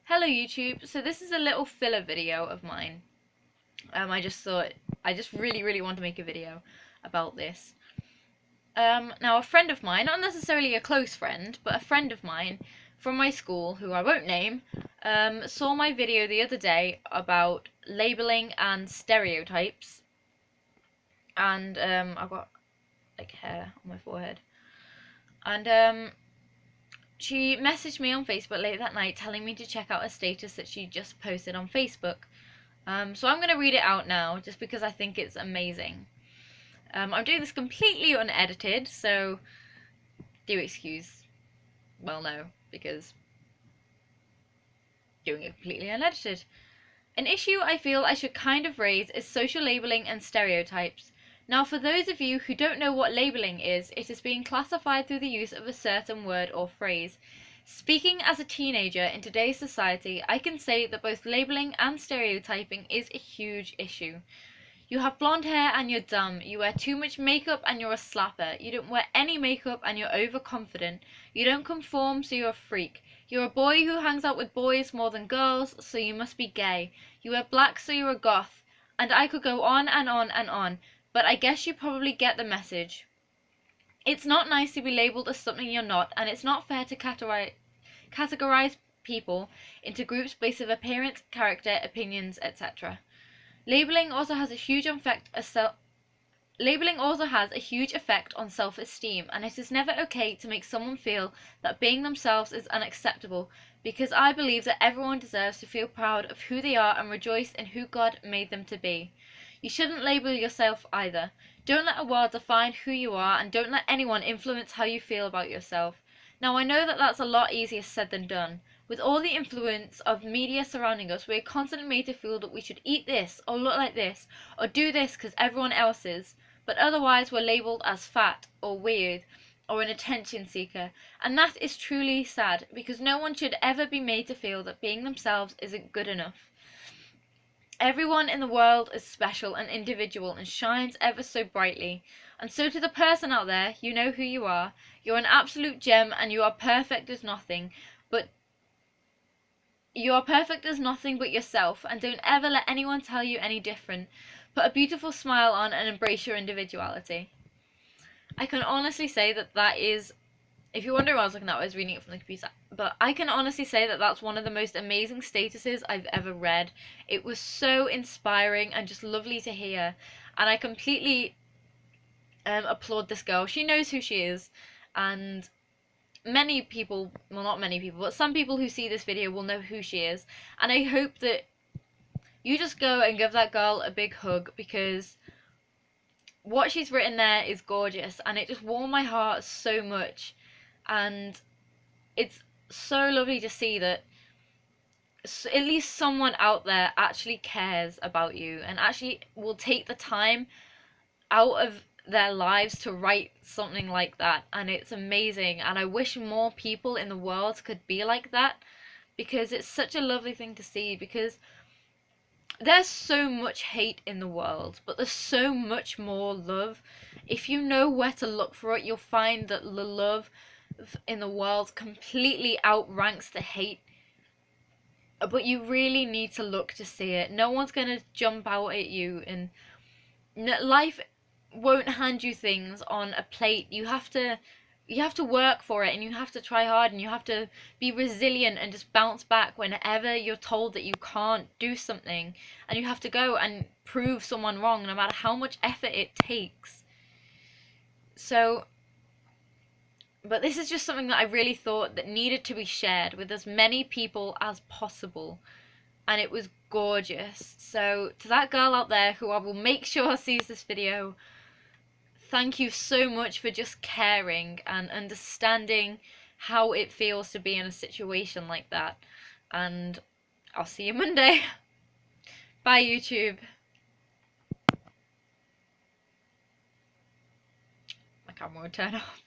Hello YouTube, so this is a little filler video of mine. I just really want to make a video about this. Now a friend of mine, not necessarily a close friend, but a friend of mine from my school, who I won't name, saw my video the other day about labeling and stereotypes. And I've got like hair on my forehead. And she messaged me on Facebook late that night telling me to check out a status that she just posted on Facebook. So I'm going to read it out now just because I think it's amazing. I'm doing this completely unedited, so do excuse, well, no, because doing it completely unedited. An issue I feel I should kind of raise is social labeling and stereotypes. Now, for those of you who don't know what labeling is, it is being classified through the use of a certain word or phrase. Speaking as a teenager in today's society, I can say that both labeling and stereotyping is a huge issue. You have blonde hair and you're dumb. You wear too much makeup and you're a slapper. You don't wear any makeup and you're overconfident. You don't conform, so you're a freak. You're a boy who hangs out with boys more than girls, so you must be gay. You wear black, so you're a goth. And I could go on and on and on, but I guess you probably get the message. It's not nice to be labeled as something you're not, and it's not fair to categorize people into groups based on appearance, character, opinions, etc. Labeling also has a huge effect on self-esteem, and it is never okay to make someone feel that being themselves is unacceptable, because I believe that everyone deserves to feel proud of who they are and rejoice in who God made them to be. You shouldn't label yourself either. Don't let a world define who you are, and don't let anyone influence how you feel about yourself. Now, I know that that's a lot easier said than done. With all the influence of media surrounding us, we are constantly made to feel that we should eat this, or look like this, or do this because everyone else is, but otherwise we're labelled as fat, or weird, or an attention seeker, and that is truly sad, because no one should ever be made to feel that being themselves isn't good enough. Everyone in the world is special and individual and shines ever so brightly. And so to the person out there, you know who you are. You're an absolute gem and you are perfect as nothing but yourself, and don't ever let anyone tell you any different. Put a beautiful smile on and embrace your individuality. I can honestly say that is, if you're wondering what I was looking at, I was reading it from the computer. But I can honestly say that that's one of the most amazing statuses I've ever read. It was so inspiring and just lovely to hear. And I completely applaud this girl. She knows who she is. And many people, well, not many people, but some people who see this video will know who she is. And I hope that you just go and give that girl a big hug, because what she's written there is gorgeous. And it just warmed my heart so much. And it's so lovely to see that at least someone out there actually cares about you and actually will take the time out of their lives to write something like that. And it's amazing, and I wish more people in the world could be like that, because it's such a lovely thing to see. Because there's so much hate in the world, but there's so much more love. If you know where to look for it, you'll find that the love in the world completely outranks the hate, but you really need to look to see it. No one's gonna jump out at you, and life won't hand you things on a plate. You have to work for it, and you have to try hard, and you have to be resilient and just bounce back whenever you're told that you can't do something, and you have to go and prove someone wrong no matter how much effort it takes. So, but this is just something that I really thought that needed to be shared with as many people as possible. And it was gorgeous. So to that girl out there who I will make sure sees this video, thank you so much for just caring and understanding how it feels to be in a situation like that. And I'll see you Monday. Bye, YouTube. My camera will turn off.